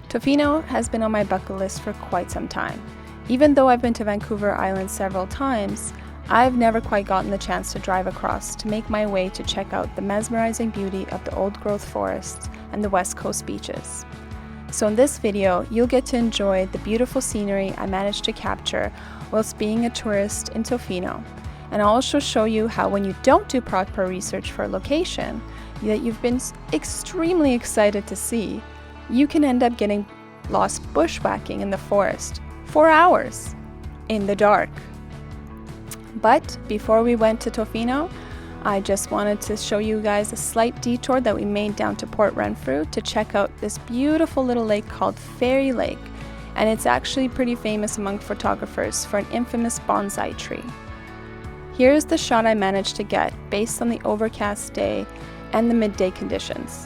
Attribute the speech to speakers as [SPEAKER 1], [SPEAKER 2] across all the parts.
[SPEAKER 1] Tofino has been on my bucket list for quite some time. Even though I've been to Vancouver Island several times, I've never quite gotten the chance to drive across to make my way to check out the mesmerizing beauty of the old-growth forests and the West Coast beaches. So in this video, you'll get to enjoy the beautiful scenery I managed to capture whilst being a tourist in Tofino. And I'll also show you how when you don't do proper research for a location that you've been extremely excited to see, you can end up getting lost bushwhacking in the forest for hours in the dark. But before we went to Tofino, I just wanted to show you guys a slight detour that we made down to Port Renfrew to check out this beautiful little lake called Fairy Lake. And it's actually pretty famous among photographers for an infamous bonsai tree. Here's the shot I managed to get based on the overcast day and the midday conditions.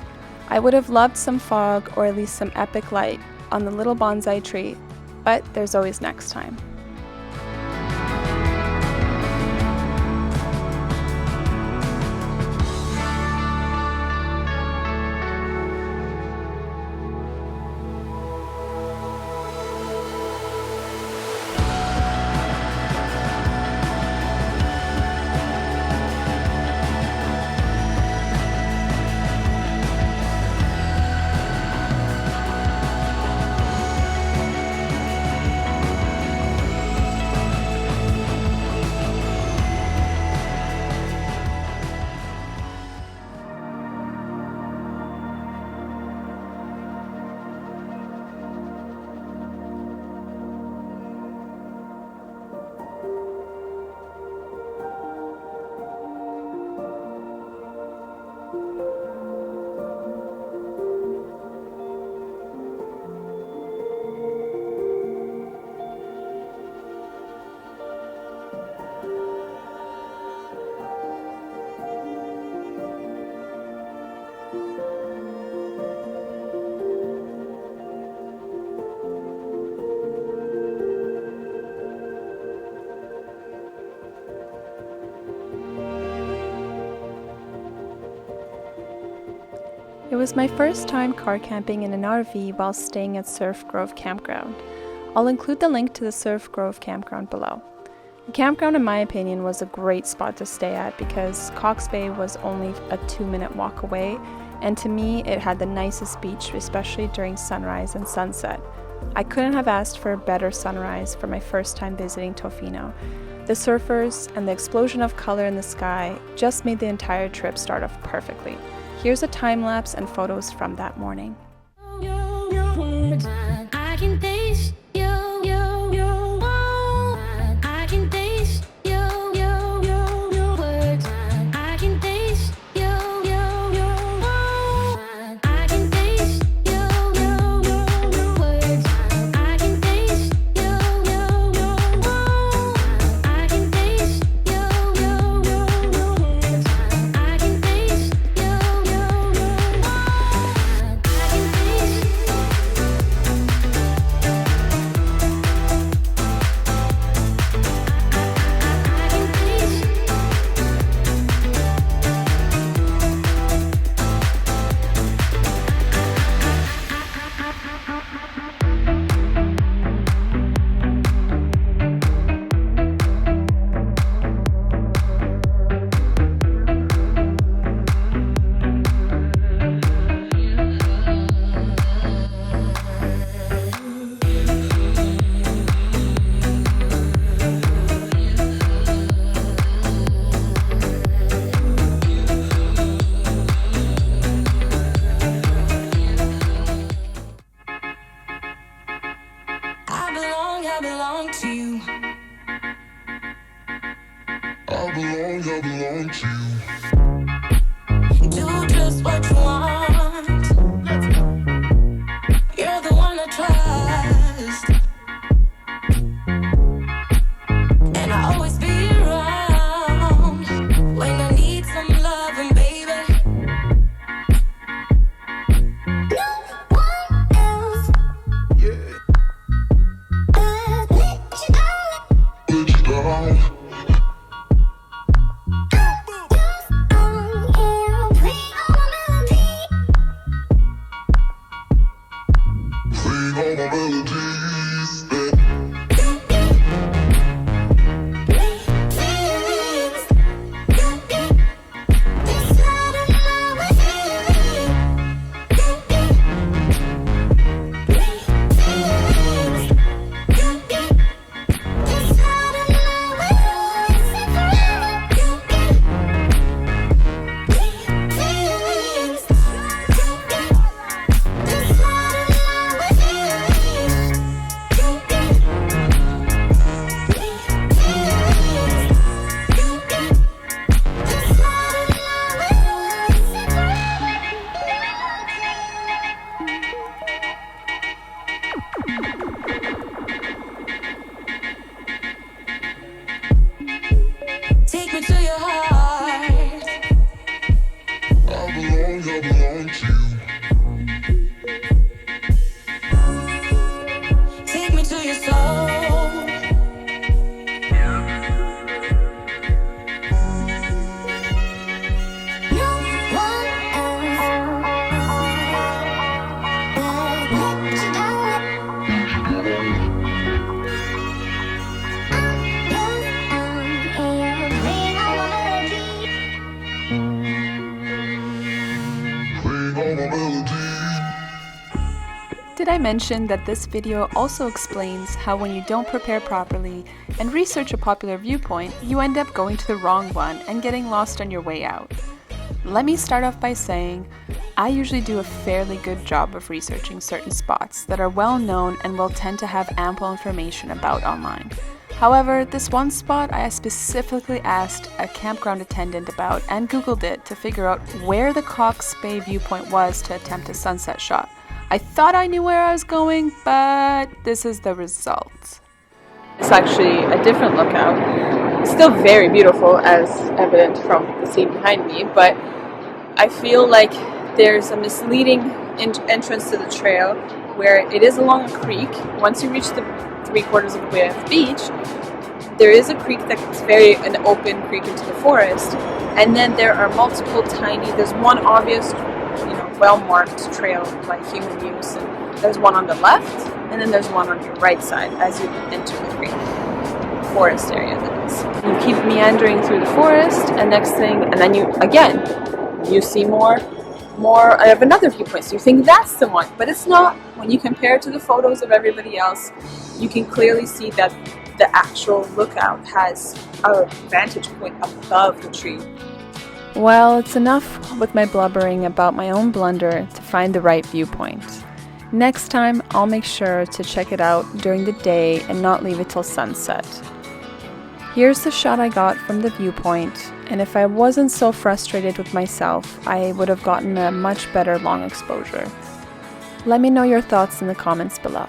[SPEAKER 1] I would have loved some fog or at least some epic light on the little bonsai tree, but there's always next time. It was my first time car camping in an RV while staying at Surf Grove Campground. I'll include the link to the Surf Grove Campground below. The campground, in my opinion, was a great spot to stay at because Cox Bay was only a 2-minute walk away, and to me it had the nicest beach, especially during sunrise and sunset. I couldn't have asked for a better sunrise for my first time visiting Tofino. The surfers and the explosion of color in the sky just made the entire trip start off perfectly. Here's a time lapse and photos from that morning.
[SPEAKER 2] I belong to you. I belong to you. Do just what you want. You're the one I trust. And I always be around when I need some loving, baby. No one else. Yeah. Let you down. Take me to your heart. I belong to you. Take me to your soul.
[SPEAKER 1] Did I mention that this video also explains how when you don't prepare properly and research a popular viewpoint, you end up going to the wrong one and getting lost on your way out? Let me start off by saying, I usually do a fairly good job of researching certain spots that are well known and will tend to have ample information about online. However, this one spot I specifically asked a campground attendant about and Googled it to figure out where the Cox Bay viewpoint was to attempt a sunset shot. I thought I knew where I was going, but this is the result. It's actually a different lookout. Still very beautiful, as evident from the scene behind me, but I feel like there's a misleading entrance to the trail where it is along a creek. Once you reach the 3/4 of the way of the beach, there is a creek that's an open creek into the forest, and then there are multiple there's one obvious well-marked trail by human use, and there's one on the left, and then there's one on your right side as you enter the creek forest area. That is. You keep meandering through the forest, and then you see more of another viewpoint. So you think that's the one, but it's not. When you compare it to the photos of everybody else, you can clearly see that the actual lookout has a vantage point above the tree. Well, it's enough with my blubbering about my own blunder to find the right viewpoint. Next time, I'll make sure to check it out during the day and not leave it till sunset. Here's the shot I got from the viewpoint, and if I wasn't so frustrated with myself, I would have gotten a much better long exposure. Let me know your thoughts in the comments below.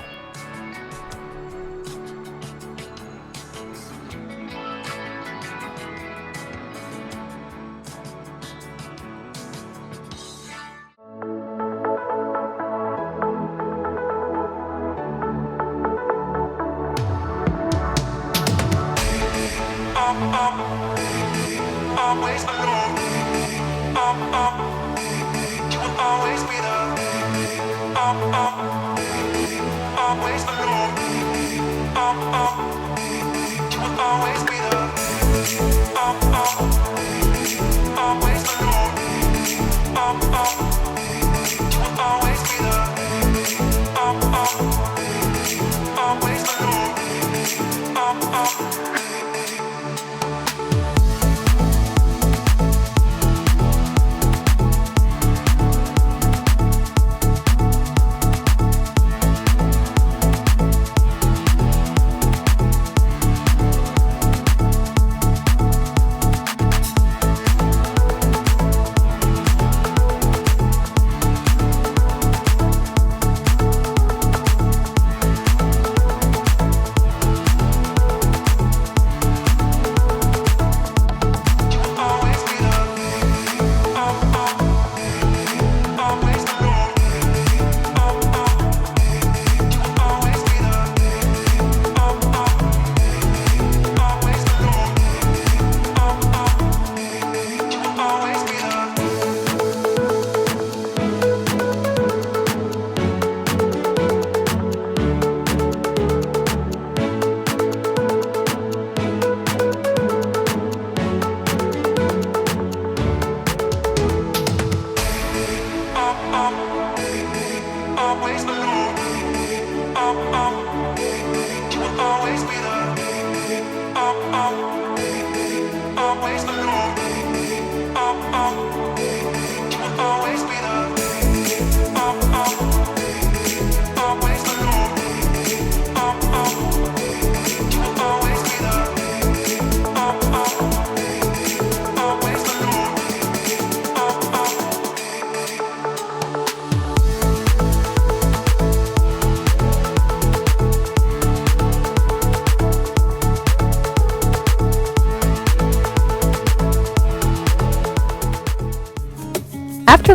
[SPEAKER 2] Always alone. You will always be there. Always alone. You will always be there. Always alone. You will always be there. Always alone.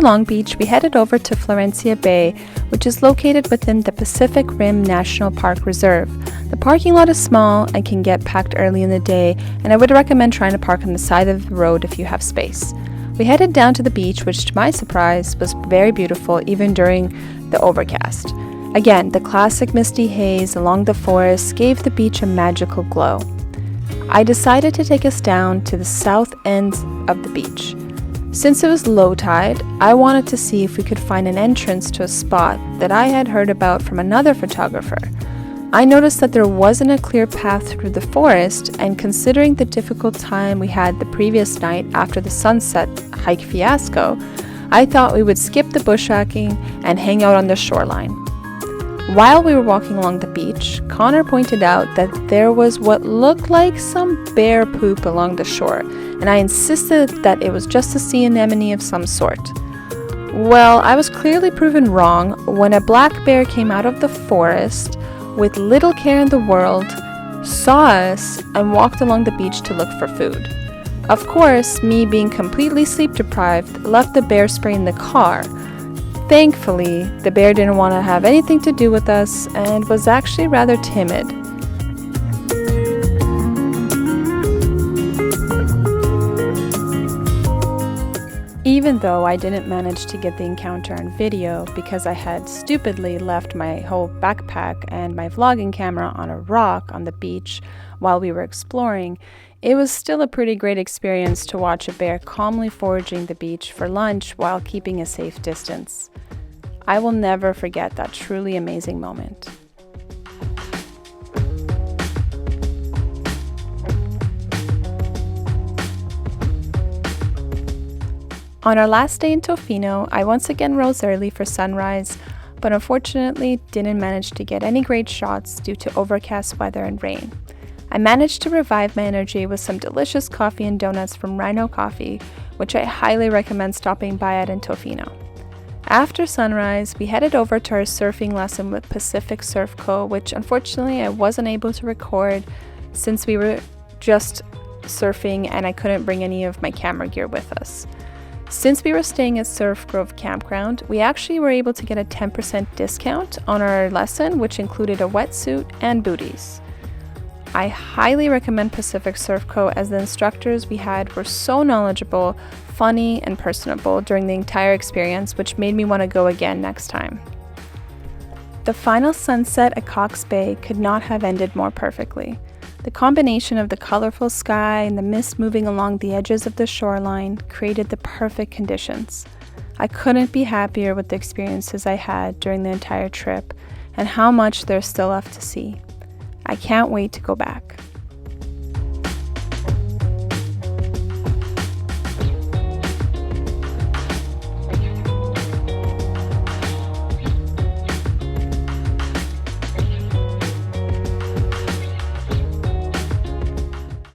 [SPEAKER 1] After Long Beach, we headed over to Florencia Bay, which is located within the Pacific Rim National Park Reserve. The parking lot is small and can get packed early in the day, and I would recommend trying to park on the side of the road if you have space. We headed down to the beach, which to my surprise was very beautiful even during the overcast. Again, the classic misty haze along the forest gave the beach a magical glow. I decided to take us down to the south end of the beach. Since it was low tide, I wanted to see if we could find an entrance to a spot that I had heard about from another photographer. I noticed that there wasn't a clear path through the forest, and considering the difficult time we had the previous night after the sunset hike fiasco, I thought we would skip the bushwhacking and hang out on the shoreline. While we were walking along the beach, Connor pointed out that there was what looked like some bear poop along the shore, and I insisted that it was just a sea anemone of some sort. Well, I was clearly proven wrong when a black bear came out of the forest with little care in the world, saw us, and walked along the beach to look for food. Of course, me being completely sleep deprived, left the bear spray in the car. Thankfully, the bear didn't want to have anything to do with us and was actually rather timid. Even though I didn't manage to get the encounter on video because I had stupidly left my whole backpack and my vlogging camera on a rock on the beach while we were exploring, it was still a pretty great experience to watch a bear calmly foraging the beach for lunch while keeping a safe distance. I will never forget that truly amazing moment. On our last day in Tofino, I once again rose early for sunrise, but unfortunately didn't manage to get any great shots due to overcast weather and rain. I managed to revive my energy with some delicious coffee and donuts from Rhino Coffee, which I highly recommend stopping by at in Tofino. After sunrise, we headed over to our surfing lesson with Pacific Surf Co., which unfortunately I wasn't able to record since we were just surfing and I couldn't bring any of my camera gear with us. Since we were staying at Surf Grove Campground, we actually were able to get a 10% discount on our lesson, which included a wetsuit and booties. I highly recommend Pacific Surf Co. as the instructors we had were so knowledgeable, funny, and personable during the entire experience, which made me want to go again next time. The final sunset at Cox Bay could not have ended more perfectly. The combination of the colorful sky and the mist moving along the edges of the shoreline created the perfect conditions. I couldn't be happier with the experiences I had during the entire trip and how much there's still left to see. I can't wait to go back.